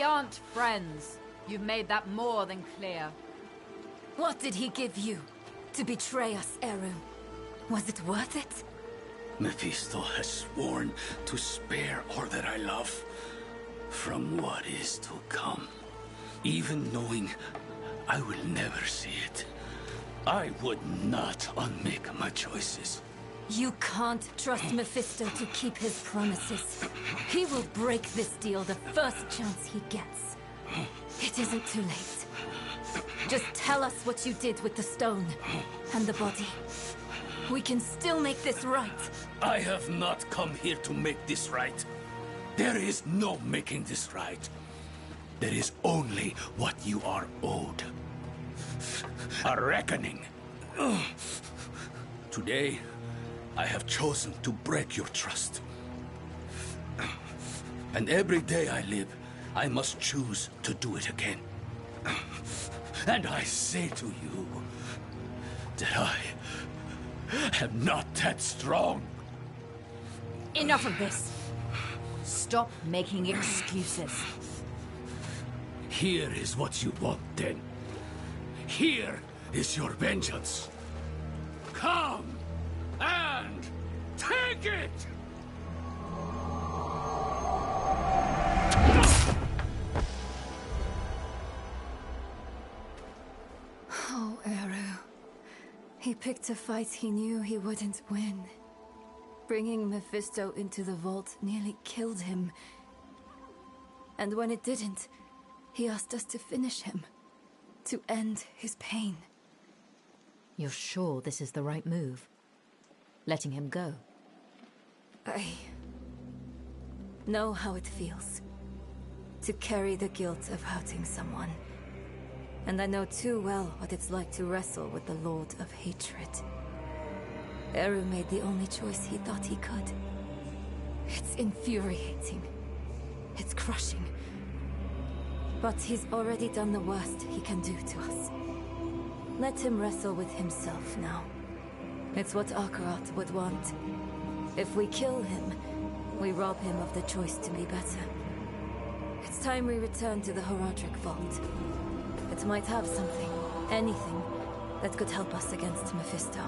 aren't friends. You've made that more than clear. What did he give you to betray us, Eru? Was it worth it? Mephisto has sworn to spare all that I love from what is to come. Even knowing I will never see it, I would not unmake my choices. You can't trust Mephisto to keep his promises. He will break this deal the first chance he gets. It isn't too late. Just tell us what you did with the stone and the body. We can still make this right. I have not come here to make this right. There is no making this right. There is only what you are owed. A reckoning. Today, I have chosen to break your trust. And every day I live, I must choose to do it again. And I say to you that I am not that strong. Enough of this. Stop making excuses. Here is what you want, then. Here is your vengeance. Come and take it! Oh, Eru. He picked a fight he knew he wouldn't win. Bringing Mephisto into the vault nearly killed him. And when it didn't, he asked us to finish him. To end his pain. You're sure this is the right move? Letting him go? I know how it feels. To carry the guilt of hurting someone. And I know too well what it's like to wrestle with the Lord of Hatred. Eru made the only choice he thought he could. It's infuriating. It's crushing. But he's already done the worst he can do to us. Let him wrestle with himself now. It's what Akarat would want. If we kill him, we rob him of the choice to be better. It's time we return to the Horadric Vault. It might have something, anything, that could help us against Mephisto.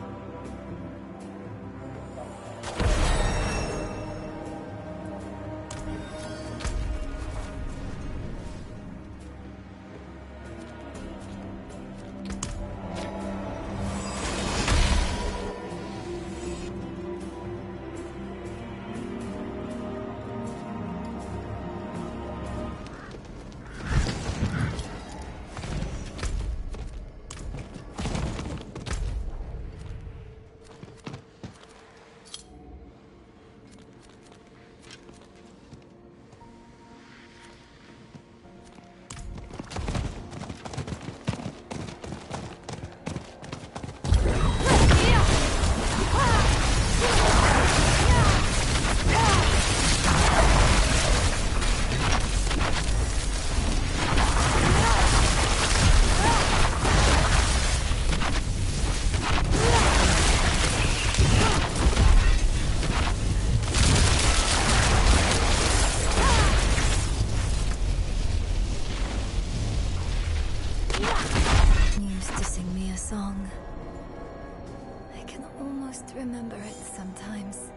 Remember it sometimes.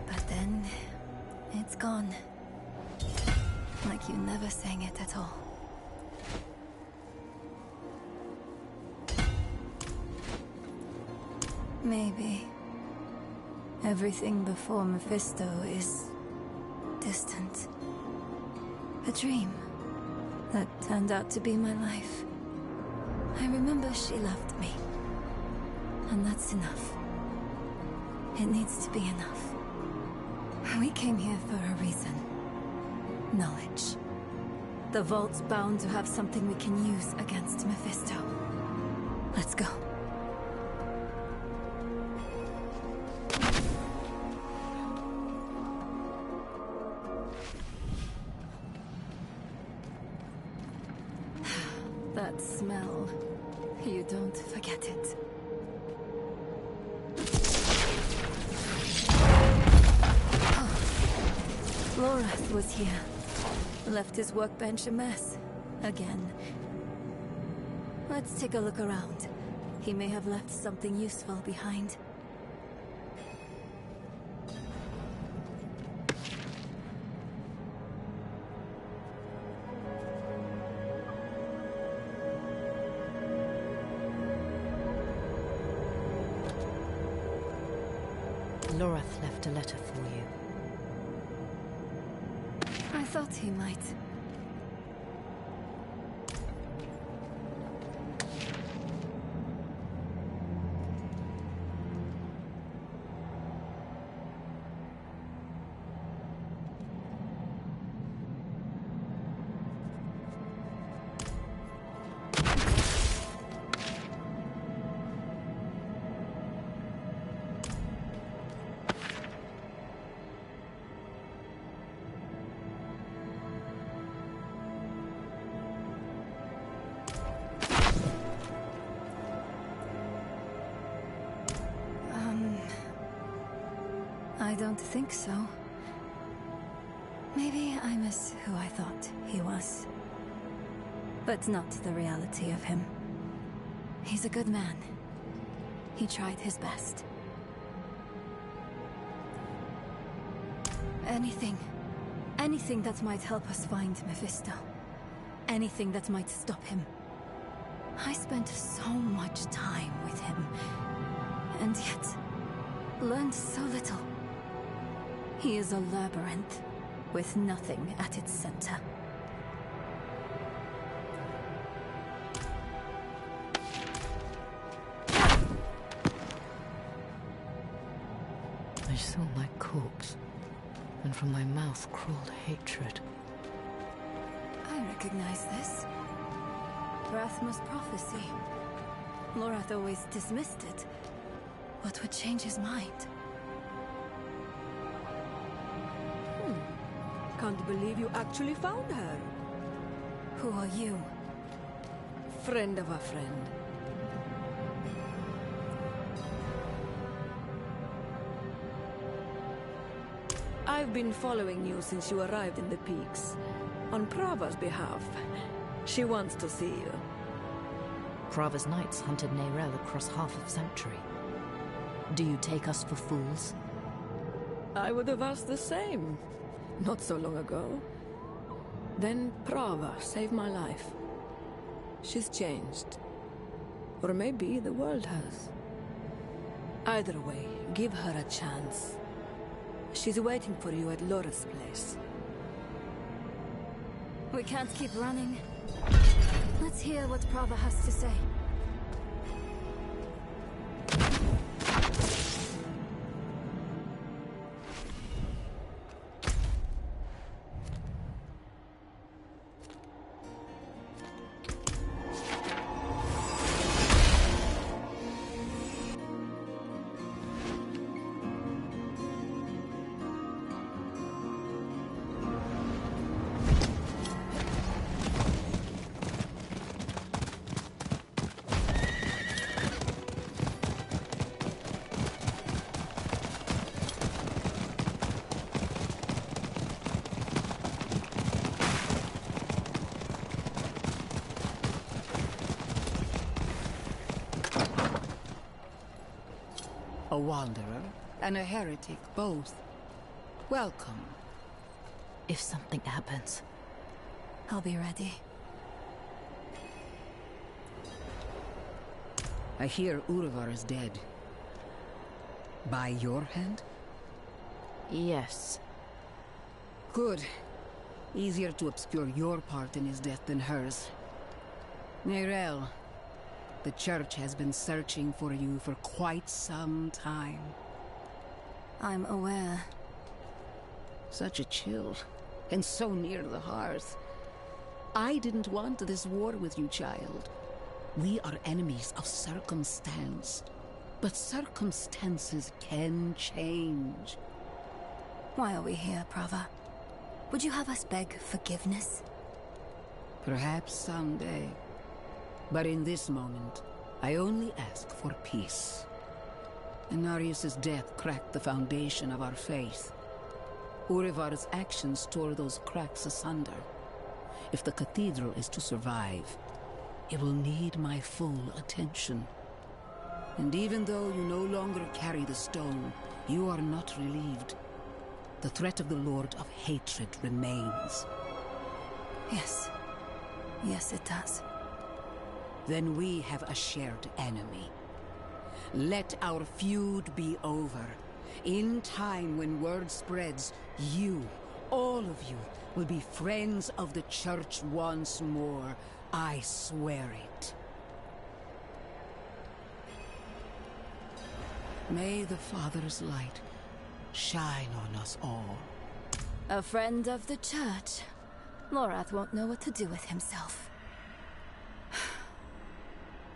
But then, it's gone. Like you never sang it at all. Maybe everything before Mephisto is distant. A dream that turned out to be my life. I remember she loved me. And that's enough. It needs to be enough. We came here for a reason. Knowledge. The vault's bound to have something we can use against Mephisto. Let's go. That smell. You don't forget it. Lorath was here. Left his workbench a mess. Again. Let's take a look around. He may have left something useful behind. Lorath left a letter for you. I thought he might. I don't think so. Maybe I miss who I thought he was. But not the reality of him. He's a good man. He tried his best. Anything that might help us find Mephisto. Anything that might stop him. I spent so much time with him, and yet learned so little. He is a labyrinth, with nothing at its center. I saw my corpse, and from my mouth crawled hatred. I recognize this. Rathma's prophecy. Lorath always dismissed it. What would change his mind? Can't believe you actually found her. Who are you? Friend of a friend. I've been following you since you arrived in the peaks. On Prava's behalf. She wants to see you. Prava's knights hunted Neyrelle across half of Sanctuary. Do you take us for fools? I would have asked the same. Not so long ago. Then Prava saved my life. She's changed. Or maybe the world has. Either way, give her a chance. She's waiting for you at Lorath's place. We can't keep running. Let's hear what Prava has to say. A wanderer and a heretic, both. Welcome. If something happens... I'll be ready. I hear Urivar is dead. By your hand? Yes. Good. Easier to obscure your part in his death than hers. Neyrelle, the Church has been searching for you for quite some time. I'm aware. Such a chill, and so near the hearth. I didn't want this war with you, child. We are enemies of circumstance. But circumstances can change. Why are we here, Prava? Would you have us beg forgiveness? Perhaps someday. But in this moment, I only ask for peace. Inarius' death cracked the foundation of our faith. Urivar's actions tore those cracks asunder. If the cathedral is to survive, it will need my full attention. And even though you no longer carry the stone, you are not relieved. The threat of the Lord of Hatred remains. Yes. Yes, it does. Then we have a shared enemy. Let our feud be over. In time, when word spreads, you, all of you, will be friends of the Church once more. I swear it. May the Father's light shine on us all. A friend of the Church. Lorath won't know what to do with himself.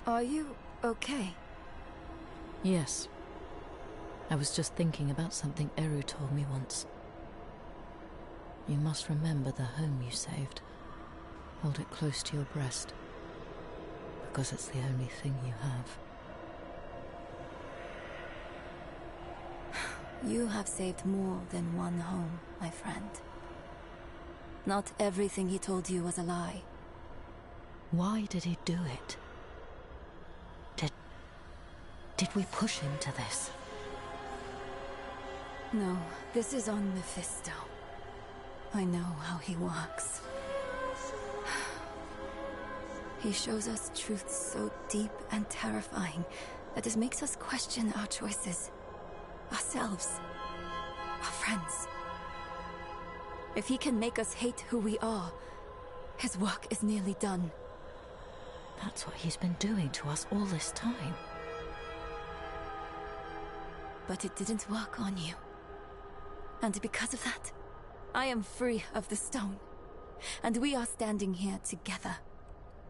Are you okay? Yes. I was just thinking about something Eru told me once. You must remember the home you saved. Hold it close to your breast. Because it's the only thing you have. You have saved more than one home, my friend. Not everything he told you was a lie. Why did he do it? Did we push him to this? No, this is on Mephisto. I know how he works. He shows us truths so deep and terrifying that it makes us question our choices. Ourselves. Our friends. If he can make us hate who we are, his work is nearly done. That's what he's been doing to us all this time. But it didn't work on you. And because of that, I am free of the stone. And we are standing here together,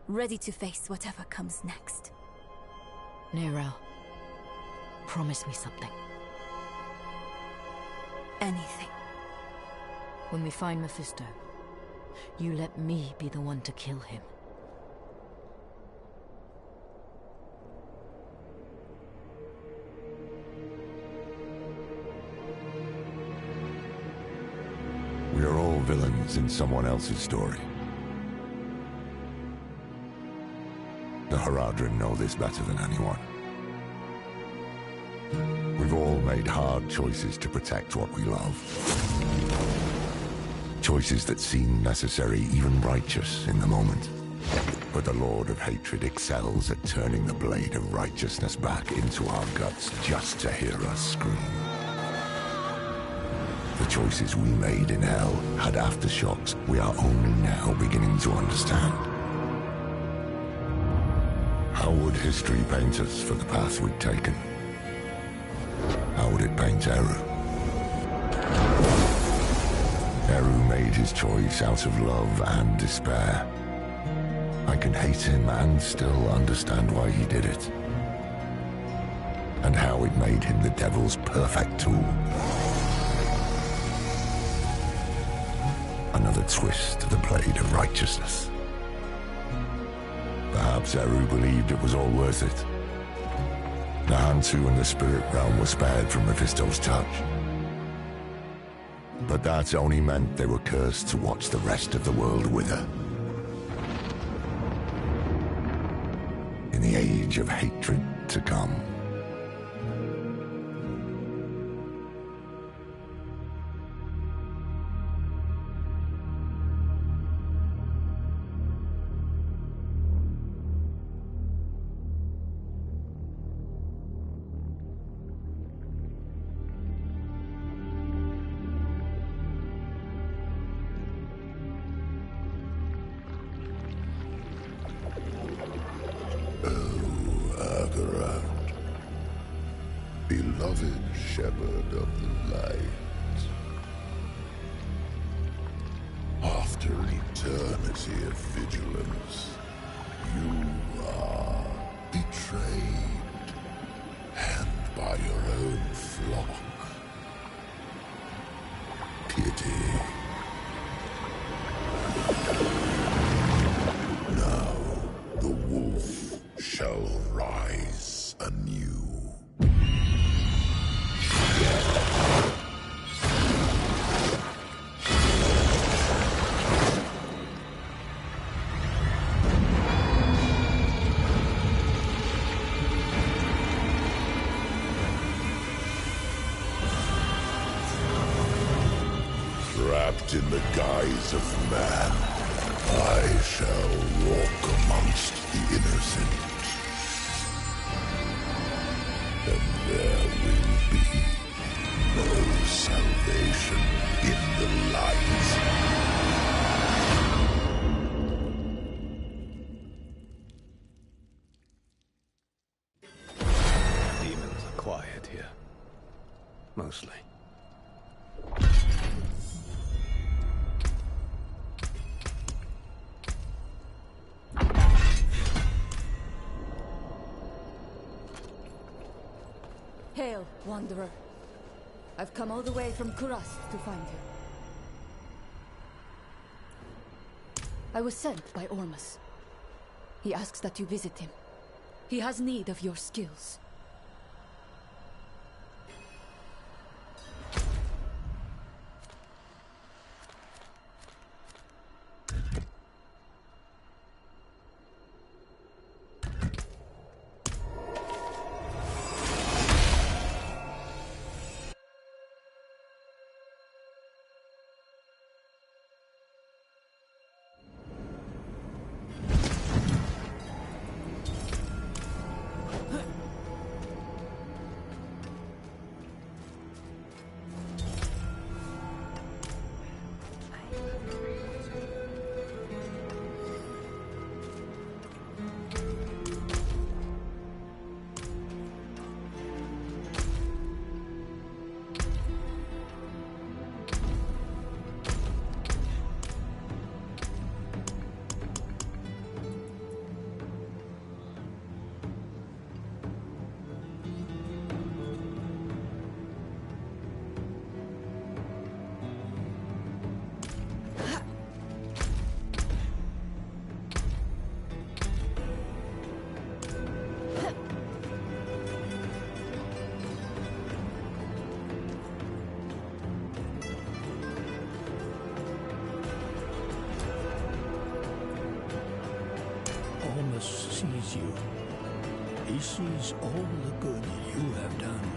ready to face whatever comes next. Nero, promise me something. Anything. When we find Mephisto, you let me be the one to kill him. We are all villains in someone else's story. The Haradrim know this better than anyone. We've all made hard choices to protect what we love. Choices that seem necessary, even righteous in the moment. But the Lord of Hatred excels at turning the blade of righteousness back into our guts just to hear us scream. The choices we made in hell had aftershocks we are only now beginning to understand. How would history paint us for the path we'd taken? How would it paint Eru? Eru made his choice out of love and despair. I can hate him and still understand why he did it. And how it made him the devil's perfect tool. Another twist to the blade of righteousness. Perhaps Eru believed it was all worth it. The Hantu and the spirit realm were spared from Mephisto's touch. But that only meant they were cursed to watch the rest of the world wither. In the age of hatred to come. Beloved shepherd of the light, after an eternity of vigilance, you are betrayed, and by your own flock. Pity. Now the wolf shall rise anew. guise of man, I shall walk amongst the innocent. And there will be no salvation in the light. Demons are quiet here. Mostly. Hail, Wanderer. I've come all the way from Kurast to find you. I was sent by Ormus. He asks that you visit him. He has need of your skills. Sees you. He sees all the good you have done,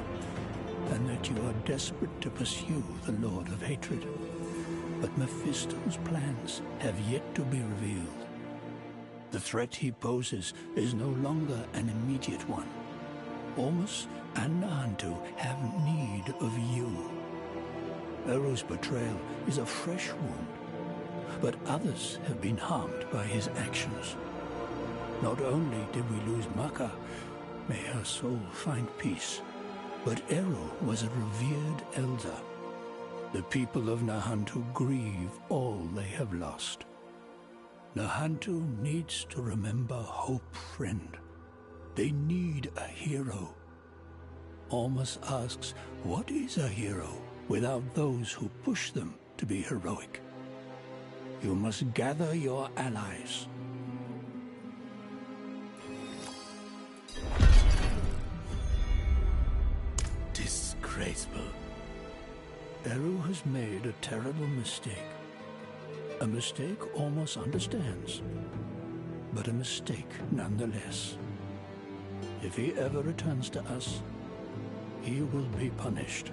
and that you are desperate to pursue the Lord of Hatred. But Mephisto's plans have yet to be revealed. The threat he poses is no longer an immediate one. Ormus and Nahantu have need of you. Eru's betrayal is a fresh wound, but others have been harmed by his actions. Not only did we lose Maka, may her soul find peace, but Eru was a revered elder. The people of Nahantu grieve all they have lost. Nahantu needs to remember hope, friend. They need a hero. Ormus asks, what is a hero without those who push them to be heroic? You must gather your allies. Disgraceful. Eru has made a terrible mistake. A mistake Ormus understands, but a mistake nonetheless. If he ever returns to us, he will be punished.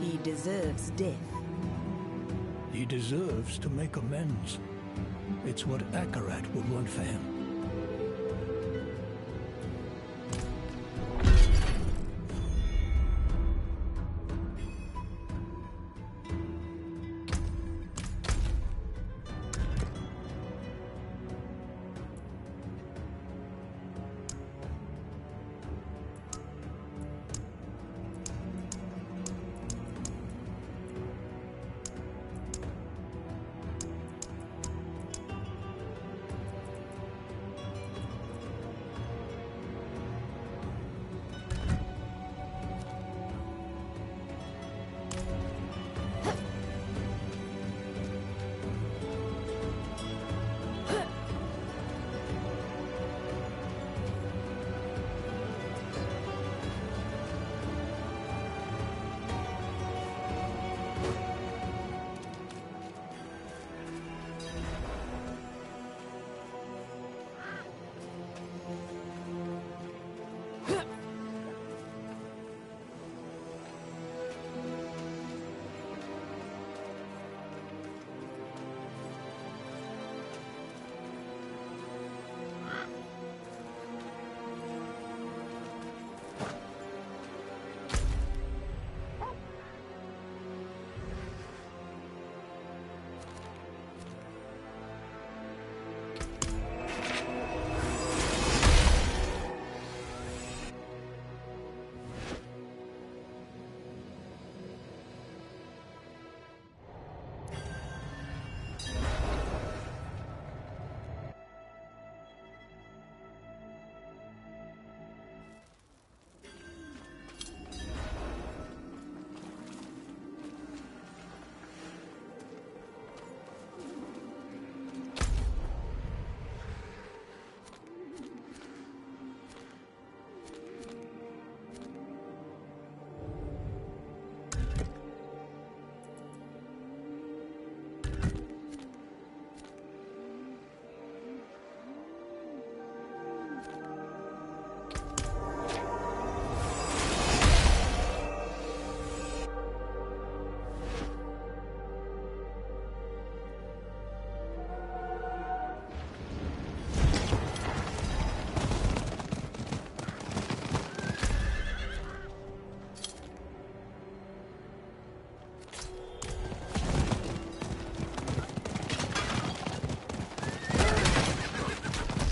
He deserves death. He deserves to make amends. It's what Akarat would want for him.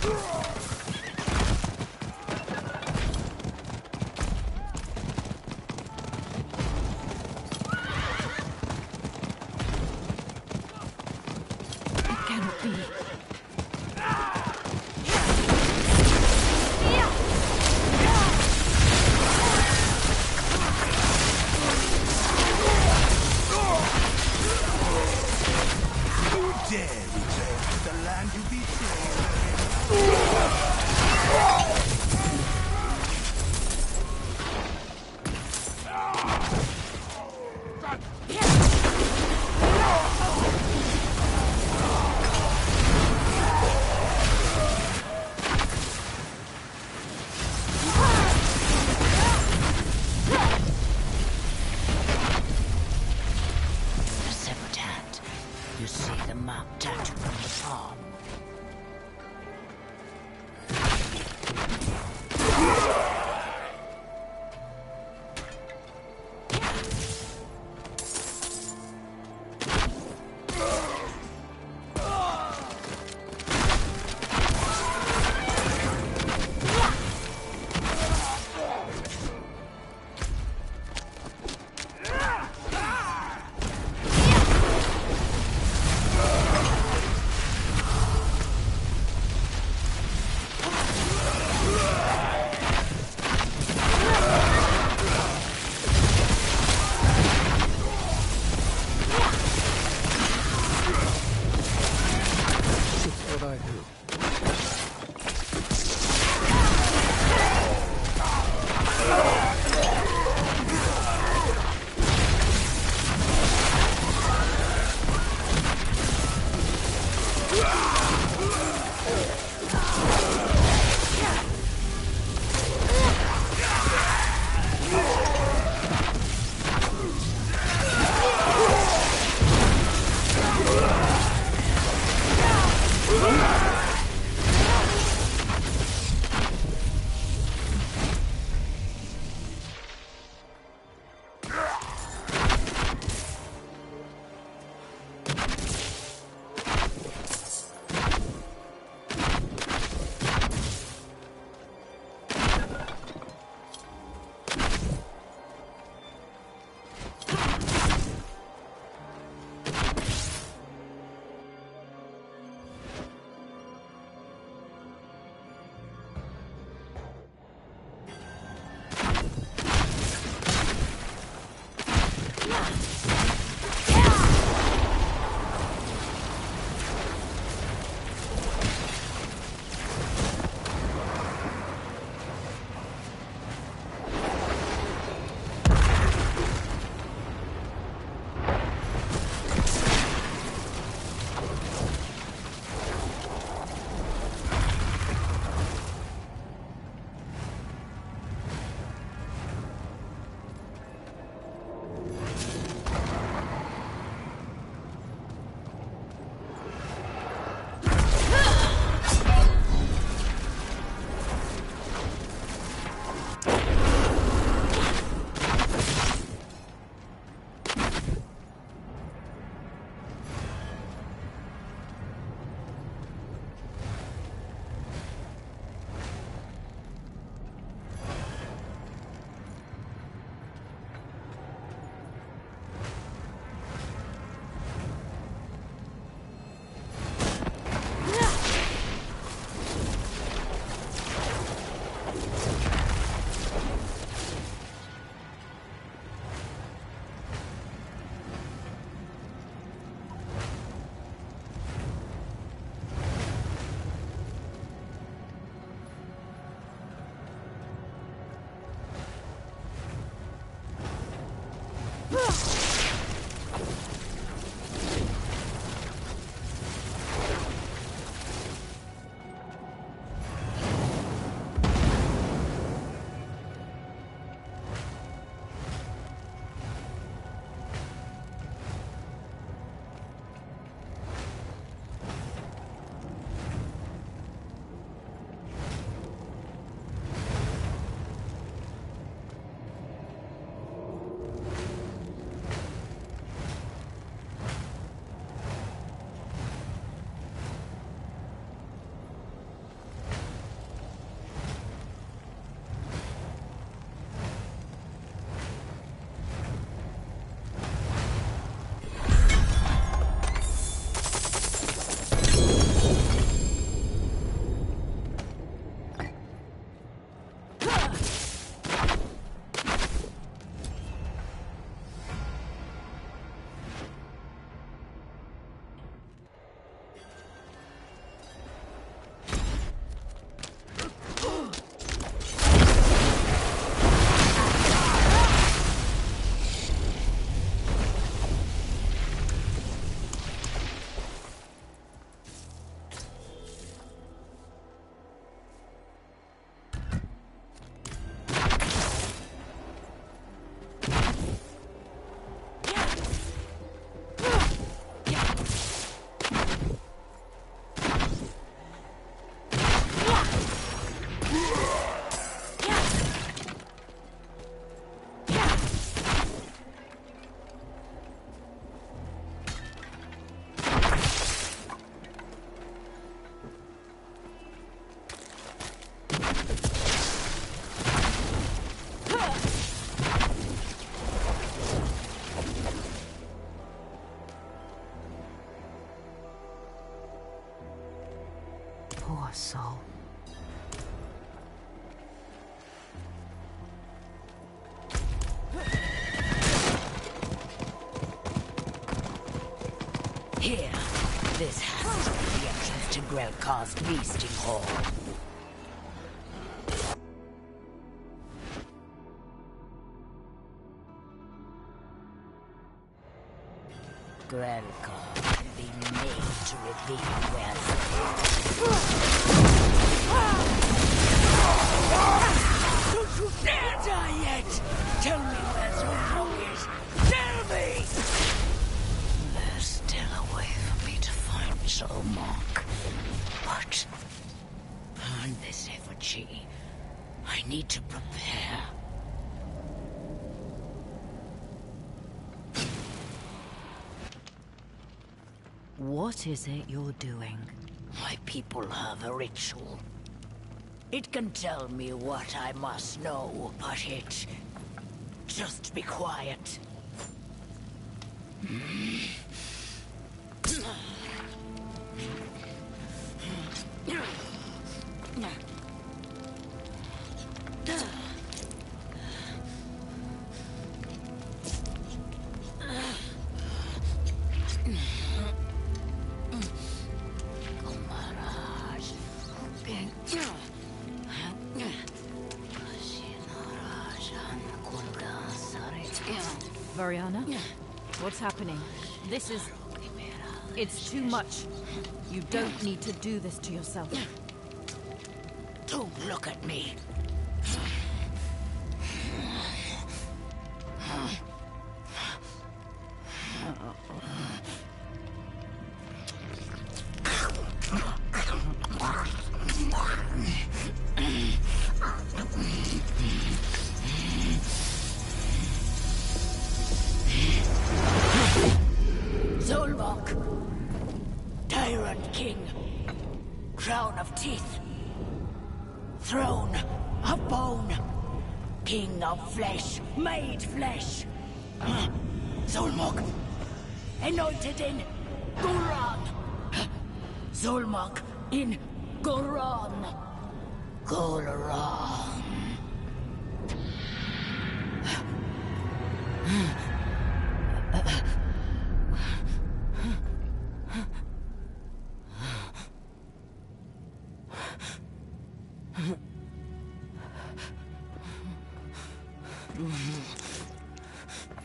It cannot be. Dare return to the land you betrayed. The severed hand. You see the mark tattooed on his arm. What I do. Poor soul. Here, this has to be the entrance to Grelkar's feasting hall. Grelkar can be made to reveal where Don't you dare die yet! Tell me where Zolmog is! Tell me! There's still a way for me to find Zolmog. But burn this effigy. I need to prepare. What is it you're doing? My people have a ritual. It can tell me what I must know, but it... Just be quiet. Variana? What's happening? This is... It's too much. You don't need to do this to yourself. Don't look at me. Zolmog, Tyrant King, Crown of Teeth, Throne of Bone, King of Flesh, made flesh. Zolmog, anointed in Goron. Zolmog in Goron. Goron.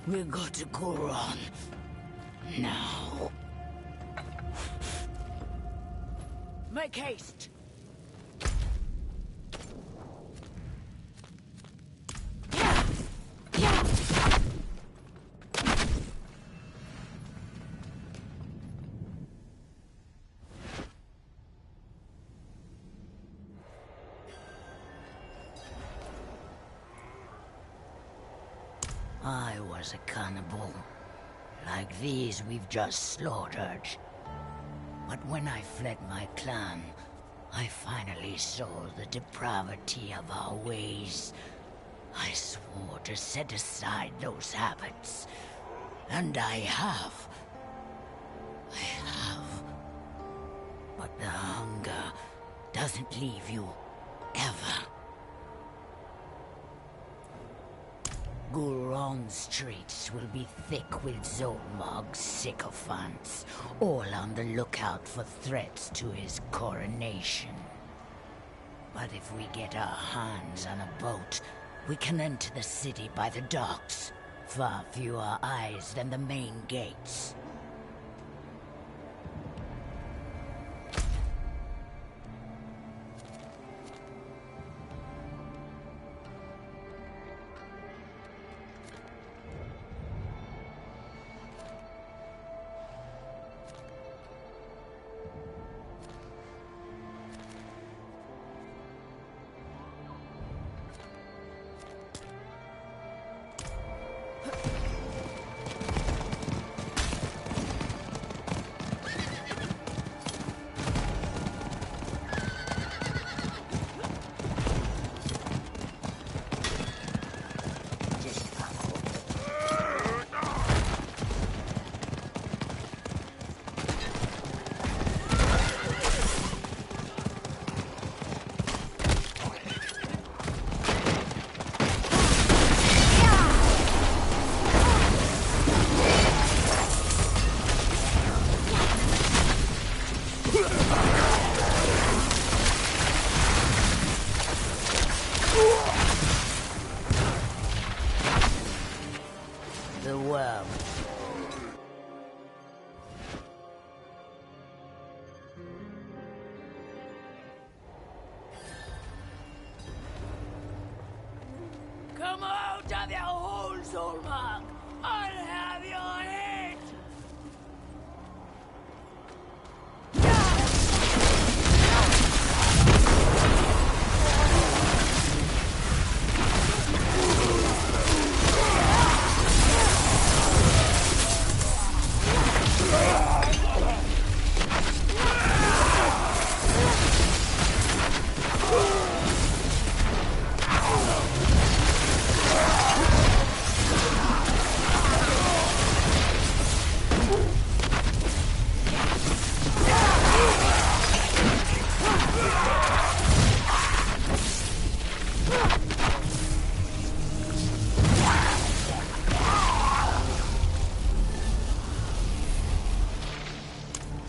We got to Goron now. Make haste. I was a cannibal, like these we've just slaughtered. But when I fled my clan, I finally saw the depravity of our ways. I swore to set aside those habits, and I have. But the hunger doesn't leave you, ever. Goron's streets will be thick with Zolmog's sycophants, all on the lookout for threats to his coronation. But if we get our hands on a boat, we can enter the city by the docks. Far fewer eyes than the main gates. The worm. Come out of your hole, Zolmark! I'll have your head!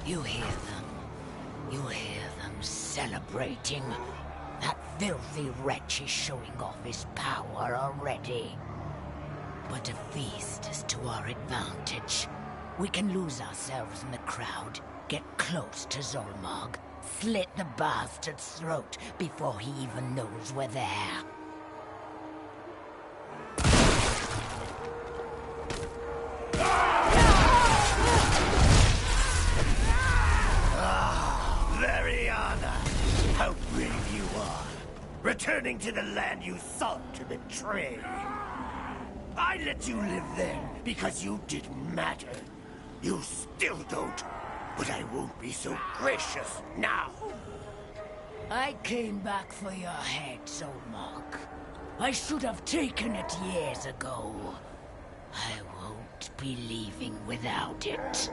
You hear them. You hear them celebrating. That filthy wretch is showing off his power already. But a feast is to our advantage. We can lose ourselves in the crowd, get close to Zolmarg, slit the bastard's throat before he even knows we're there. Mariana, how brave you are. Returning to the land you sought to betray. I let you live then because you didn't matter. You still don't, but I won't be so gracious now. I came back for your head, Zolmark. I should have taken it years ago. I won't be leaving without it.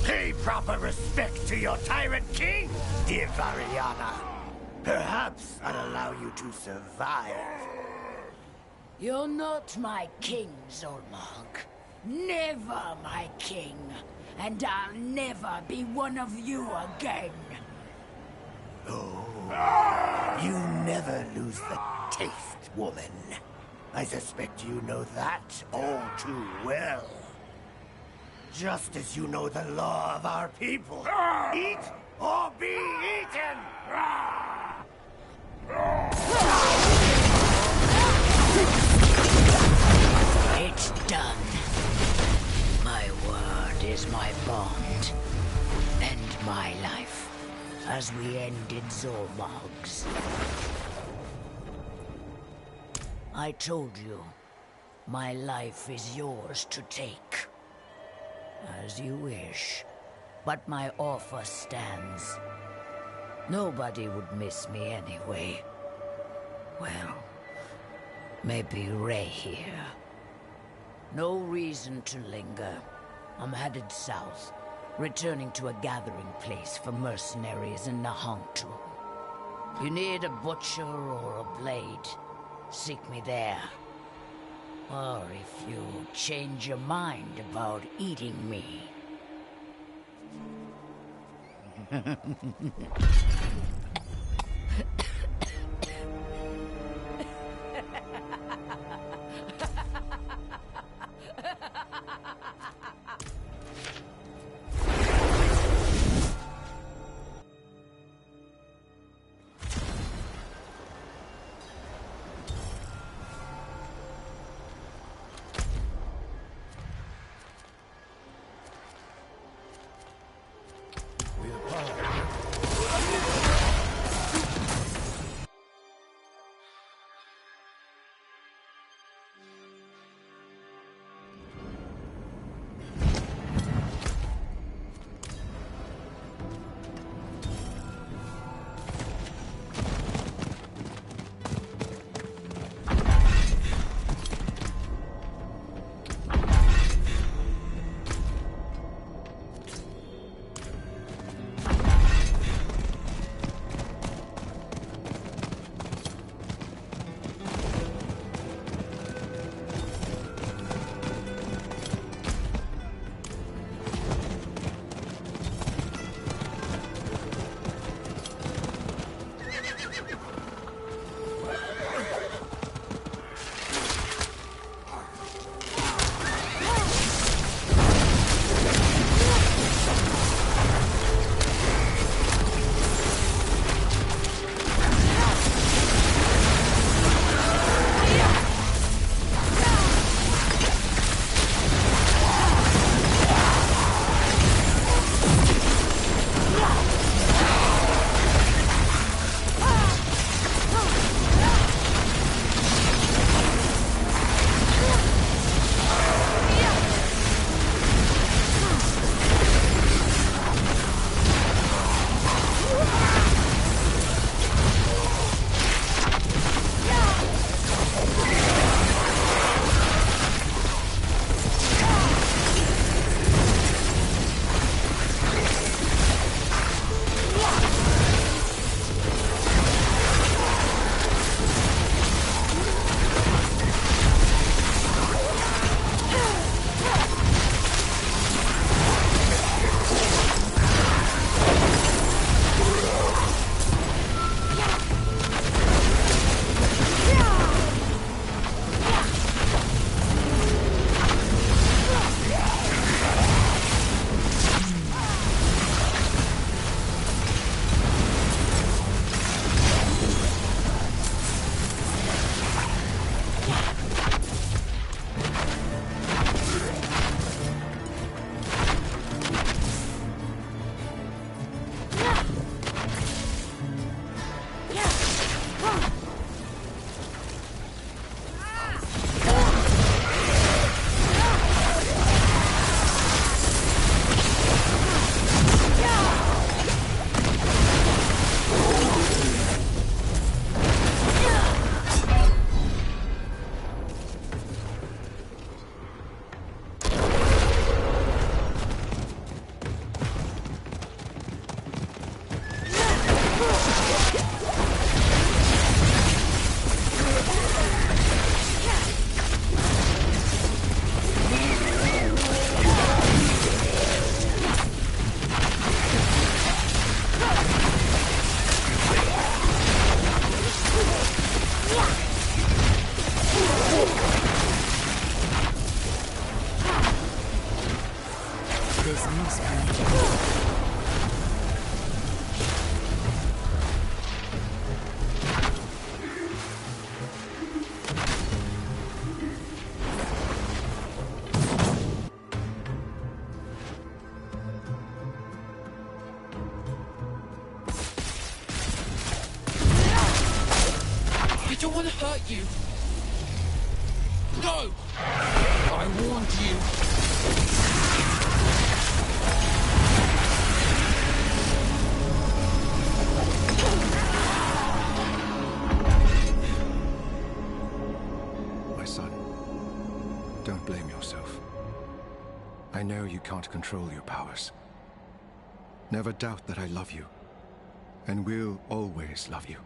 Pay proper respect to your tyrant king, dear Variana. Perhaps I'll allow you to survive. You're not my king, Zolmark. Never my king. And I'll never be one of you again. Oh, you never lose the taste, woman. I suspect you know that all too well. Just as you know the law of our people. Eat or be eaten! It's done. My word is my bond. And my life. As we ended Zolmarg's. I told you, my life is yours to take. As you wish. But my offer stands. Nobody would miss me anyway. Well, maybe Ray here. No reason to linger. I'm headed south, returning to a gathering place for mercenaries in Nahangtu. You need a butcher or a blade, seek me there. Or if you change your mind about eating me. This must be it. I don't want to hurt you. No! I warned you. My son, don't blame yourself. I know you can't control your powers. Never doubt that I love you, and will always love you.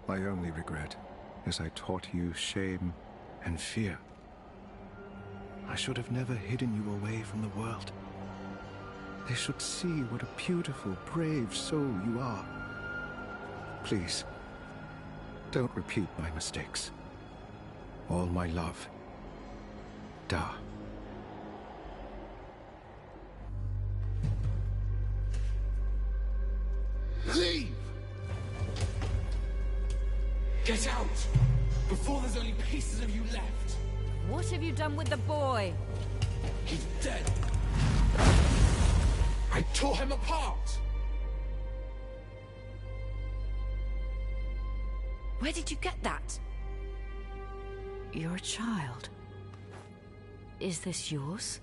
My only regret is I taught you shame and fear. I should have never hidden you away from the world. They should see what a beautiful, brave soul you are. Please, don't repeat my mistakes. All my love. Da. Leave! Get out! Before there's only pieces of you left. What have you done with the boy? He's dead. I tore him apart. Where did you get that? You're a child. Is this yours?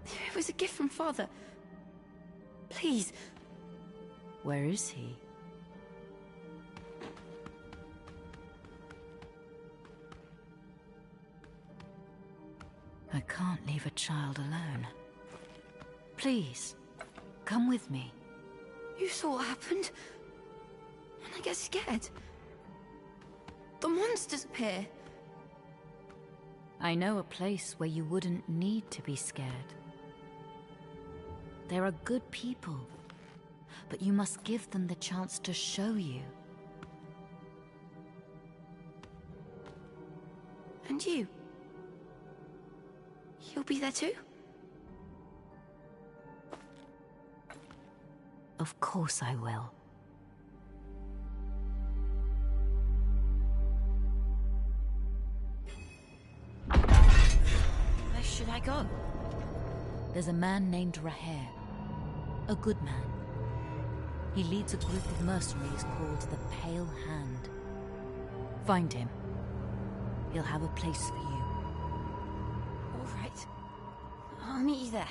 It was a gift from Father. Please. Where is he? I can't leave a child alone. Please, come with me. You saw what happened? And I get scared. The monsters appear. I know a place where you wouldn't need to be scared. There are good people, but you must give them the chance to show you. And you? You'll be there too? Of course I will. Where should I go? There's a man named Raher. A good man. He leads a group of mercenaries called the Pale Hand. Find him. He'll have a place for you. All right. I'll meet you there.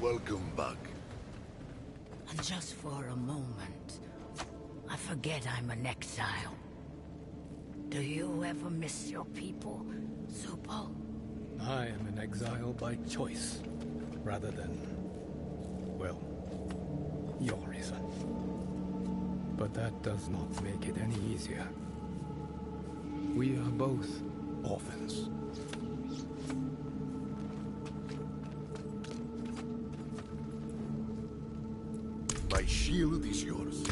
Welcome back. And just for a moment, I forget I'm an exile. Do you ever miss your people, Zupo? I am an exile by choice, rather than, well, your reason. But that does not make it any easier. We are both orphans. My shield is yours.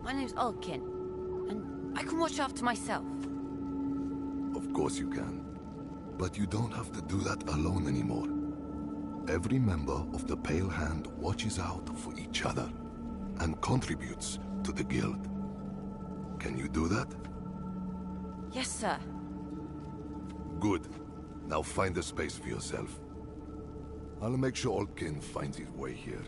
My name's Ulkin, and I can watch after myself. Of course you can. But you don't have to do that alone anymore. Every member of the Pale Hand watches out for each other and contributes to the guild. Can you do that? Yes, sir. Good. Now find a space for yourself. I'll make sure Olkin finds his way here.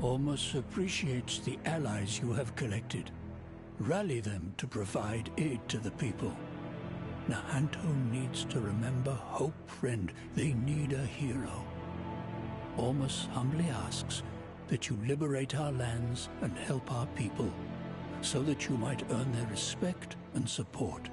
Ormus appreciates the allies you have collected. Rally them to provide aid to the people. Nahanto needs to remember Hope, friend. They need a hero. Ormus humbly asks that you liberate our lands and help our people, so that you might earn their respect and support.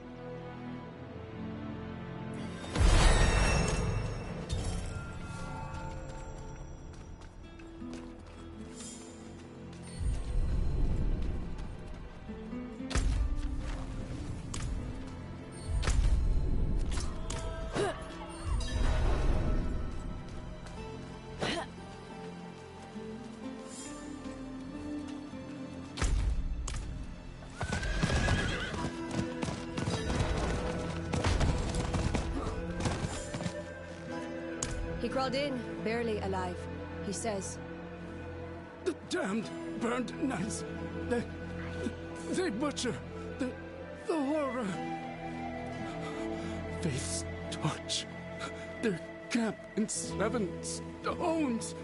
He crawled in, barely alive. He says, The damned, burned nuns. They butcher. The horror. Faith's torch. Their camp in 7 stones.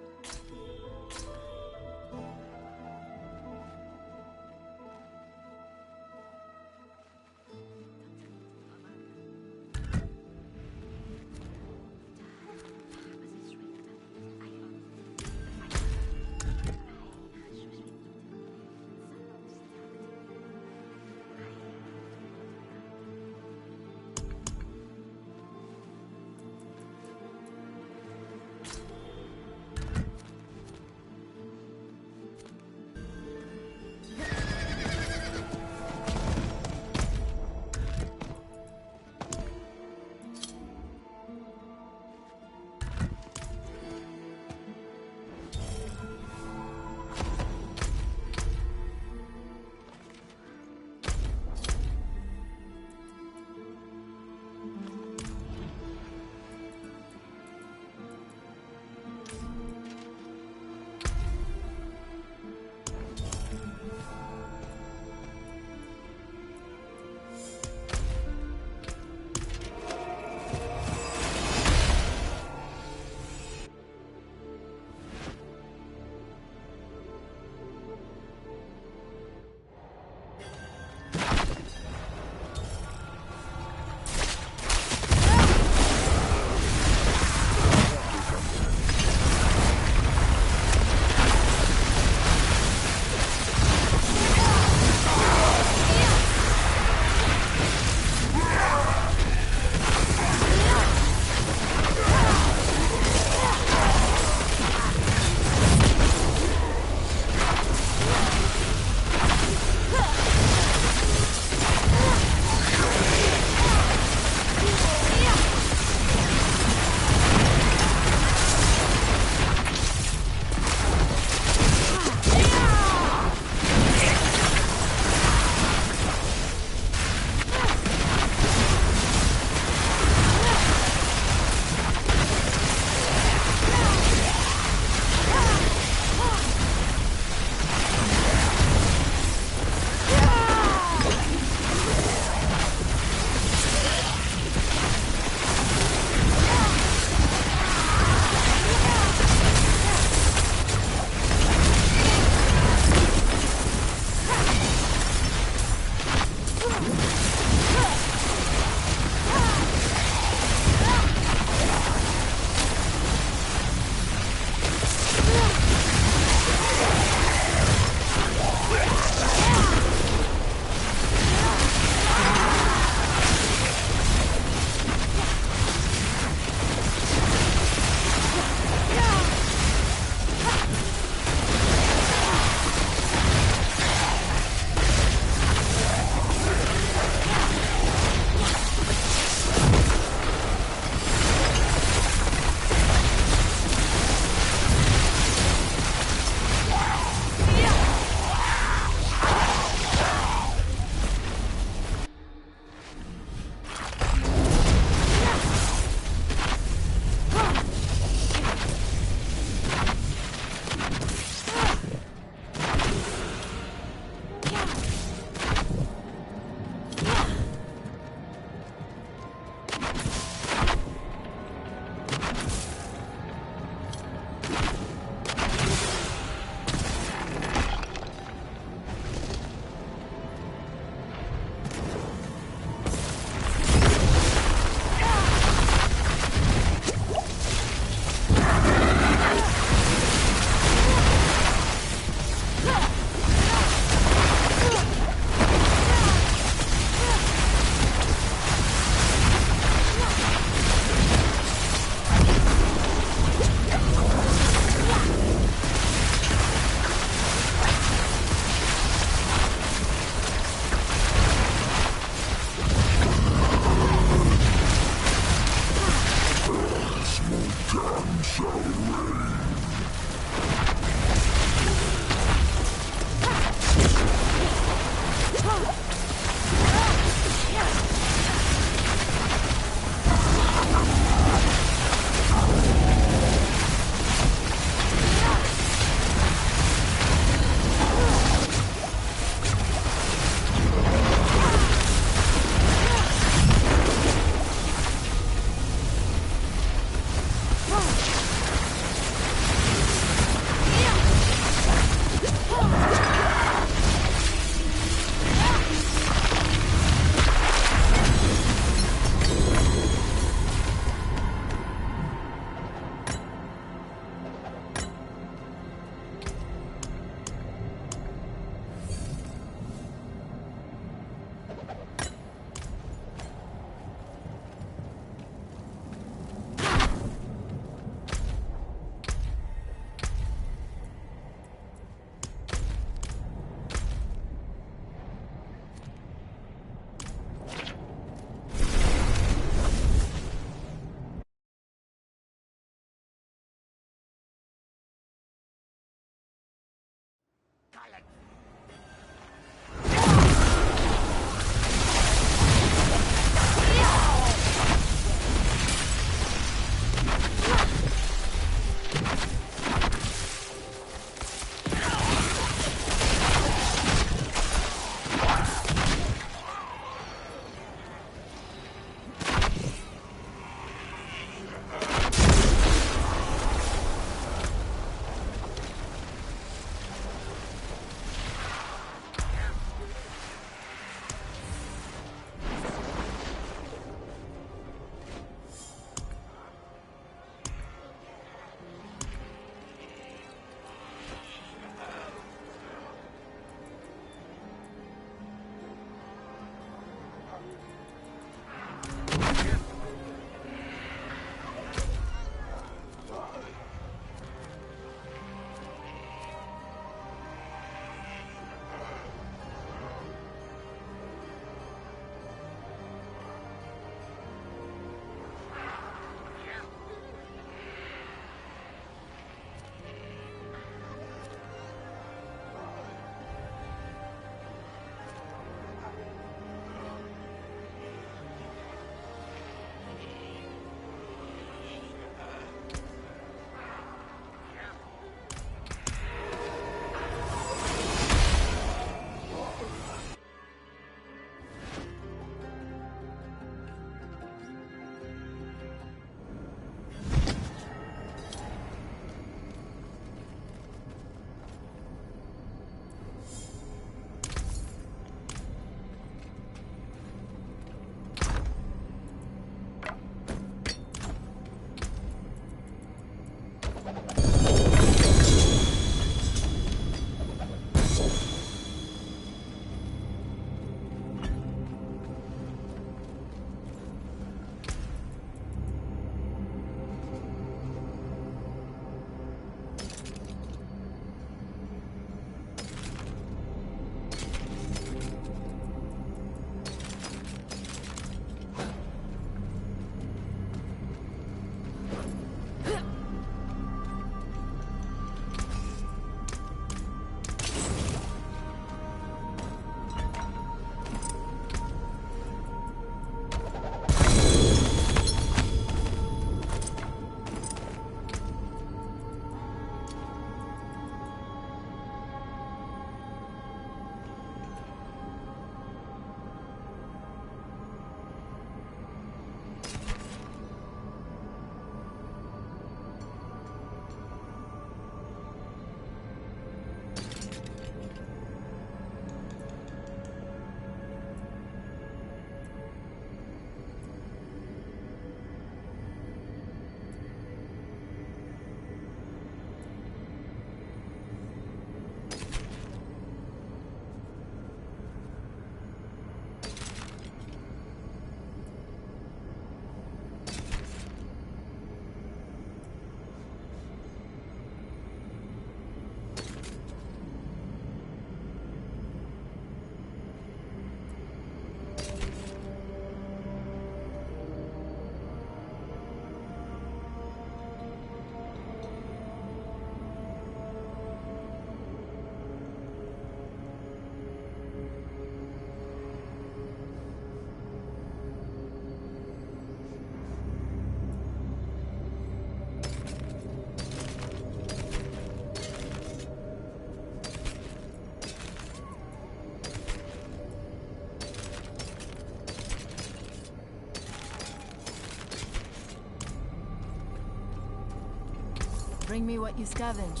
Bring me what you scavenge.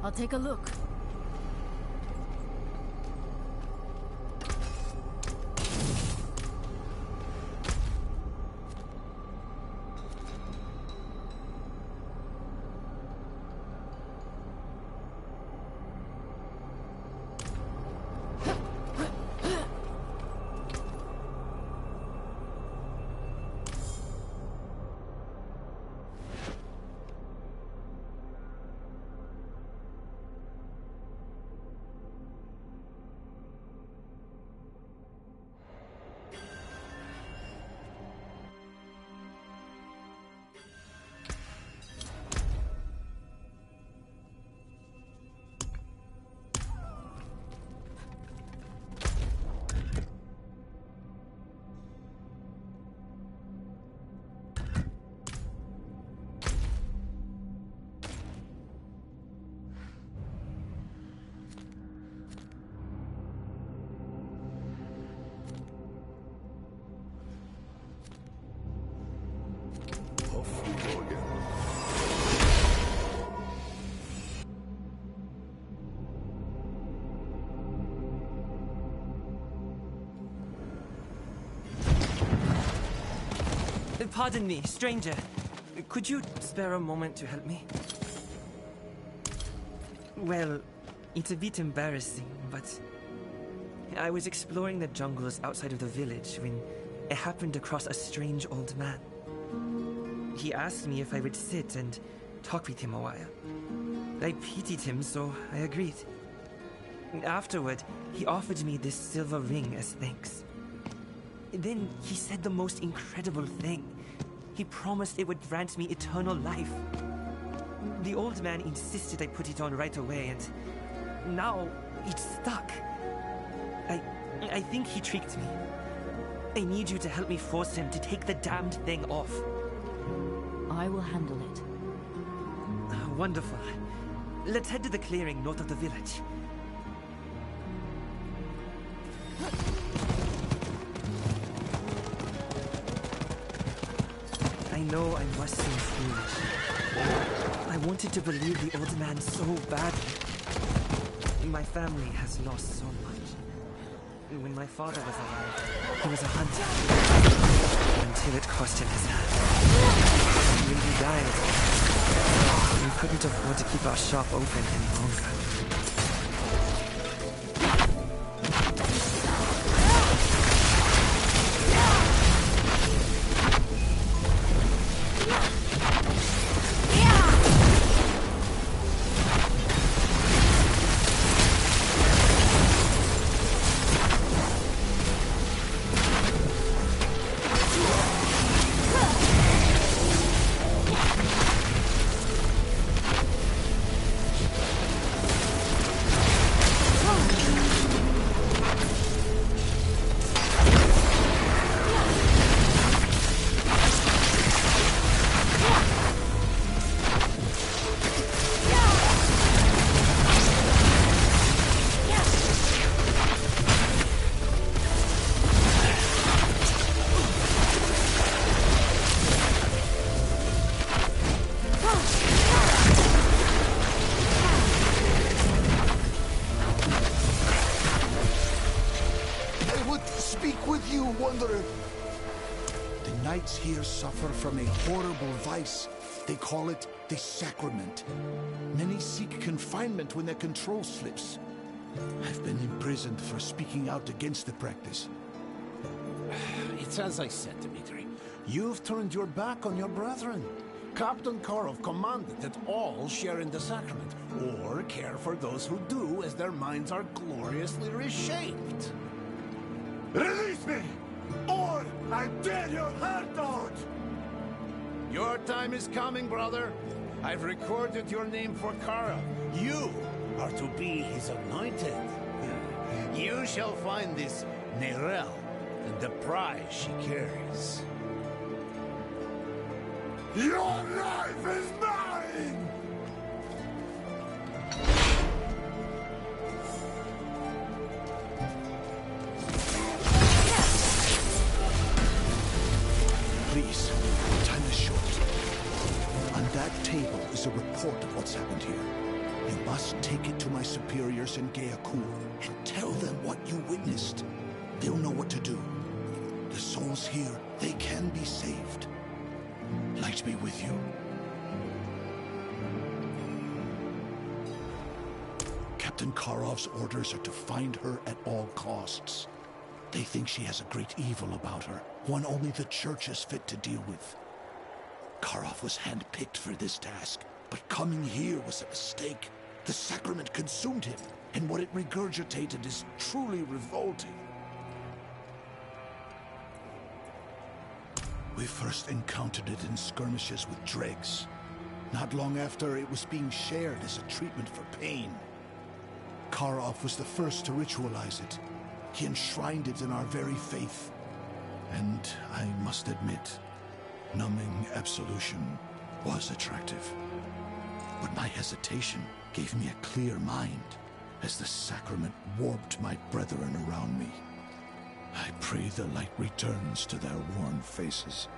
I'll take a look. Off we go again. Pardon me, stranger. Could you spare a moment to help me? Well, it's a bit embarrassing, but I was exploring the jungles outside of the village when I happened across a strange old man. He asked me if I would sit and talk with him a while. I pitied him, so I agreed. Afterward, he offered me this silver ring as thanks. Then he said the most incredible thing. He promised it would grant me eternal life. The old man insisted I put it on right away, and now it's stuck. I think he tricked me. I need you to help me force him to take the damned thing off. I will handle it. Wonderful. Let's head to the clearing north of the village. I know I must seem foolish. I wanted to believe the old man so badly. My family has lost so much. When my father was alive, he was a hunter. Until it cost him his hand. When he died, we couldn't afford to keep our shop open any longer. Here suffer from a horrible vice. They call it the sacrament. Many seek confinement when their control slips. I've been imprisoned for speaking out against the practice. It's as I said, Dmitri. You've turned your back on your brethren. Captain Karov commanded that all share in the sacrament, or care for those who do, as their minds are gloriously reshaped. Release me! Or I tear your heart out! Your time is coming, brother. I've recorded your name for Kara. You are to be his anointed. You shall find this Nerel and the prize she carries. Your life is mine! Please, time is short. Undying that table is a report of what's happened here. You must take it to my superiors in Geakur and tell them what you witnessed. They'll know what to do. The souls here, they can be saved. Light be with you. Captain Karov's orders are to find her at all costs. They think she has a great evil about her, one only the Church is fit to deal with. Karov was handpicked for this task, but coming here was a mistake. The sacrament consumed him, and what it regurgitated is truly revolting. We first encountered it in skirmishes with dregs. Not long after, it was being shared as a treatment for pain. Karov was the first to ritualize it. He enshrined it in our very faith. And I must admit, numbing absolution was attractive. But my hesitation gave me a clear mind as the sacrament warped my brethren around me. I pray the light returns to their worn faces.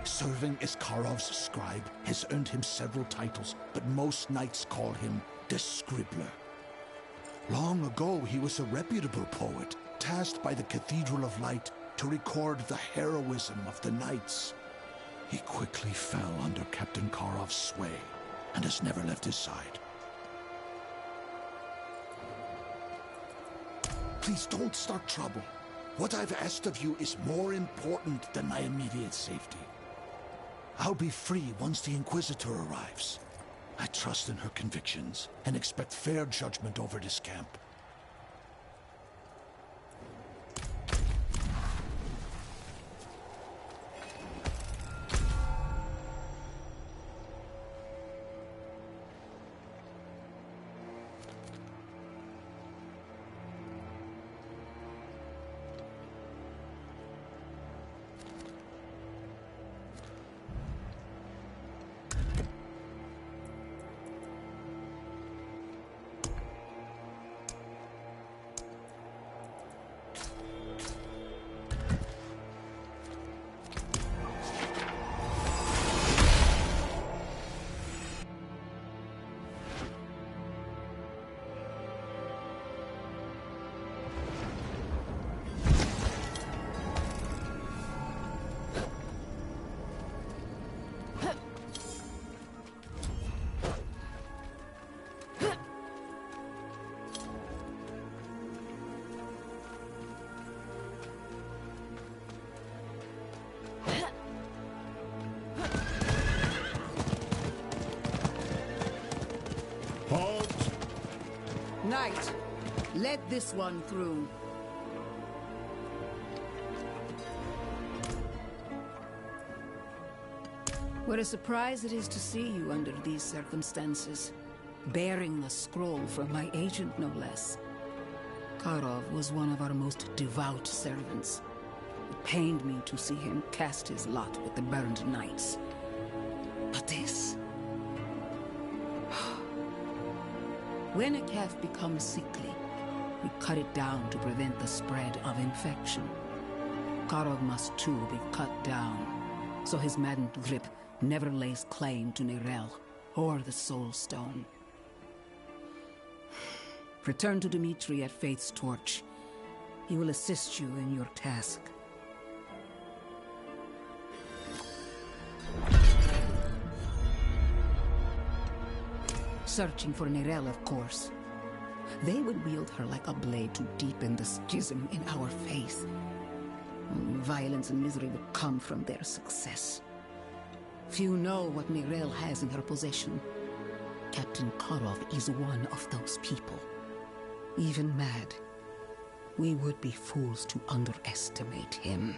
Serving as Karov's scribe has earned him several titles, but most knights call him the Scribbler. Long ago, he was a reputable poet, tasked by the Cathedral of Light to record the heroism of the knights. He quickly fell under Captain Karov's sway and has never left his side. Please don't start trouble. What I've asked of you is more important than my immediate safety. I'll be free once the Inquisitor arrives. I trust in her convictions and expect fair judgment over this camp. Knight, let this one through. What a surprise it is to see you under these circumstances, bearing a scroll from my agent, no less. Karov was one of our most devout servants. It pained me to see him cast his lot with the burned knights. But this... When a calf becomes sickly, we cut it down to prevent the spread of infection. Karov must too be cut down, so his maddened grip never lays claim to Nirel or the Soul Stone. Return to Dmitri at Faith's Torch. He will assist you in your task. Searching for Nirel, of course. They would wield her like a blade to deepen the schism in our faith. Violence and misery would come from their success. Few know what Nirel has in her possession. Captain Karov is one of those people. Even mad, we would be fools to underestimate him.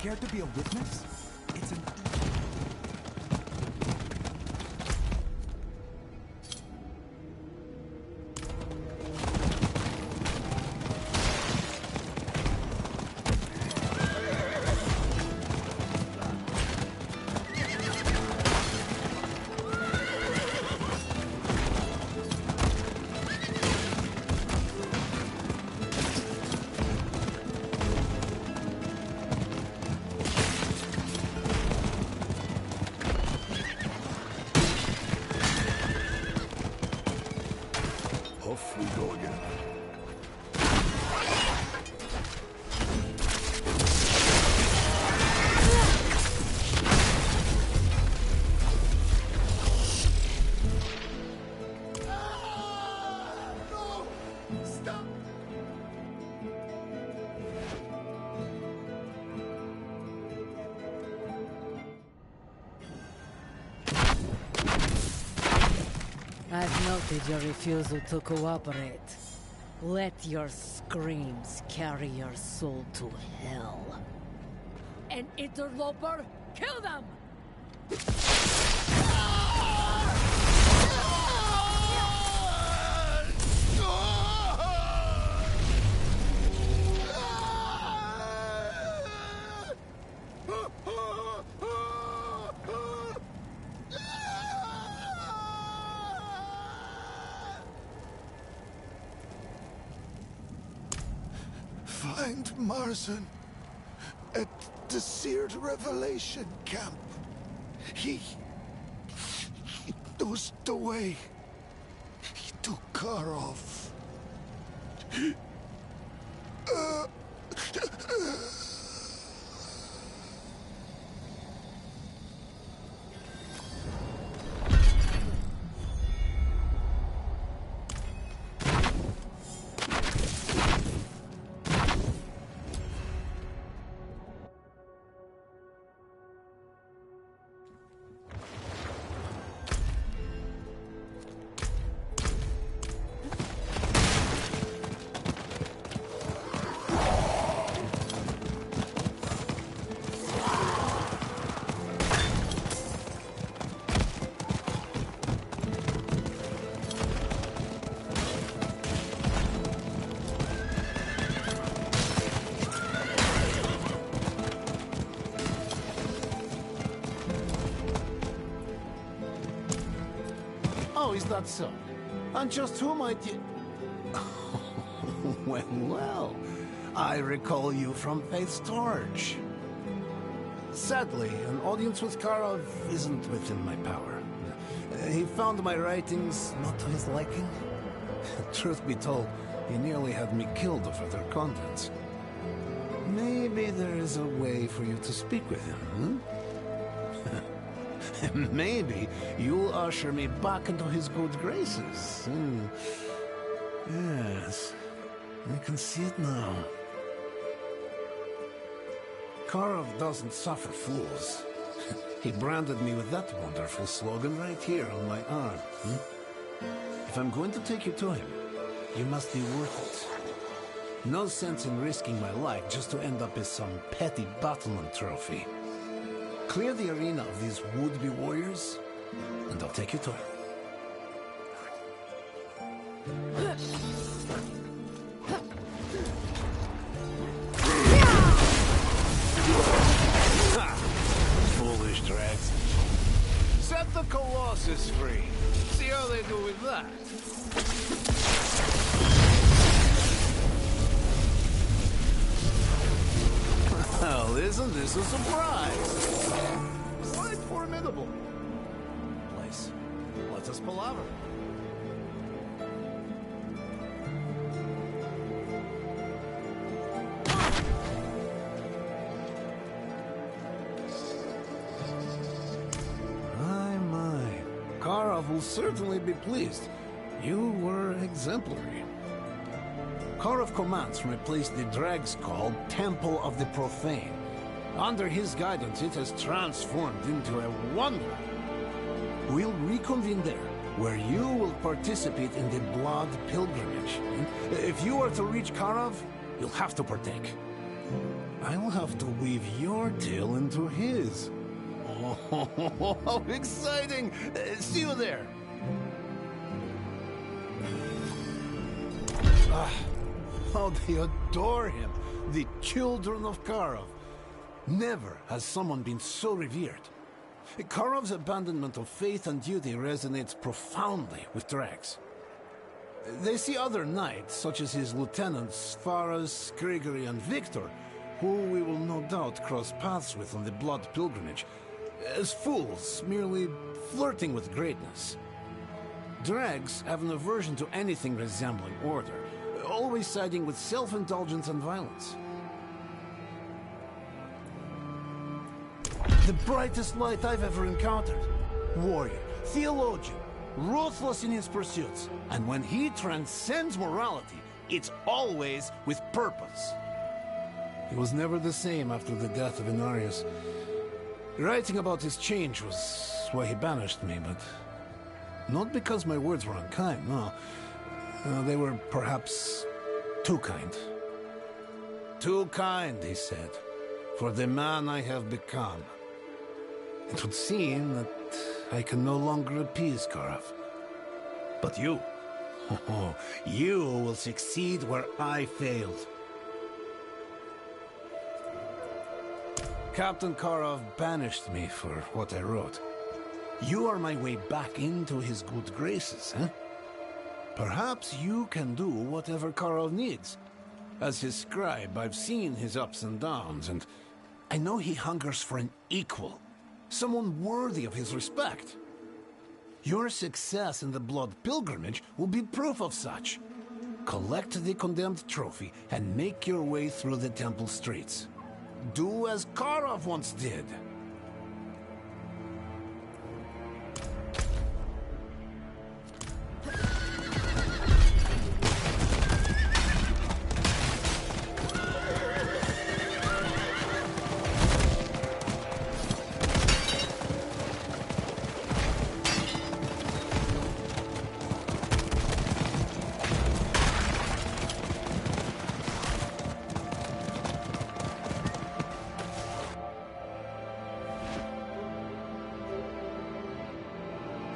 scared to be a witness? It's an... Off we go again. I've noted your refusal to cooperate. Let your screams carry your soul to hell. An interloper, kill them! Find Marzan at the Seared Revelation camp. He knows the way. He took Karov. Oh, is that so? And just who might you... well, I recall you from Faith's Torch. Sadly, an audience with Karov isn't within my power. He found my writings not to his liking. Truth be told, he nearly had me killed over their contents. Maybe there is a way for you to speak with him, hmm? Maybe you'll usher me back into his good graces. Yes, I can see it now. Karov doesn't suffer fools. He branded me with that wonderful slogan right here on my arm. If I'm going to take you to him, you must be worth it. No sense in risking my life just to end up as some petty battlement trophy. Clear the arena of these would-be warriors, and I'll take you to him. Ha! Foolish drags. Set the Colossus free. See how they do with that. Well, isn't this a surprise? Quite formidable. Place. Let us palaver. My. Karov will certainly be pleased. You were exemplary. Karov commands from a place the Drags call Temple of the Profane. Under his guidance, it has transformed into a wonder. We'll reconvene there, where you will participate in the Blood Pilgrimage. If you are to reach Karov, you'll have to partake. I'll have to weave your tale into his. Oh, how exciting! See you there! Ah, how they adore him, the children of Karov. Never has someone been so revered. Karov's abandonment of faith and duty resonates profoundly with Drax. They see other knights, such as his lieutenants, Faras, Gregory, and Victor, who we will no doubt cross paths with on the Blood Pilgrimage, as fools, merely flirting with greatness. Drags have an aversion to anything resembling order, always siding with self-indulgence and violence. The brightest light I've ever encountered. Warrior, theologian, ruthless in his pursuits, and when he transcends morality, it's always with purpose. He was never the same after the death of Inarius. Writing about his change was why he banished me, but not because my words were unkind, no. They were perhaps too kind. Too kind, he said, for the man I have become. It would seem that I can no longer appease Karov. But you, you will succeed where I failed. Captain Karov banished me for what I wrote. You are my way back into his good graces, eh? Perhaps you can do whatever Karov needs. As his scribe, I've seen his ups and downs, and I know he hungers for an equal. Someone worthy of his respect. Your success in the Blood Pilgrimage will be proof of such. Collect the condemned trophy and make your way through the temple streets. Do as Karov once did.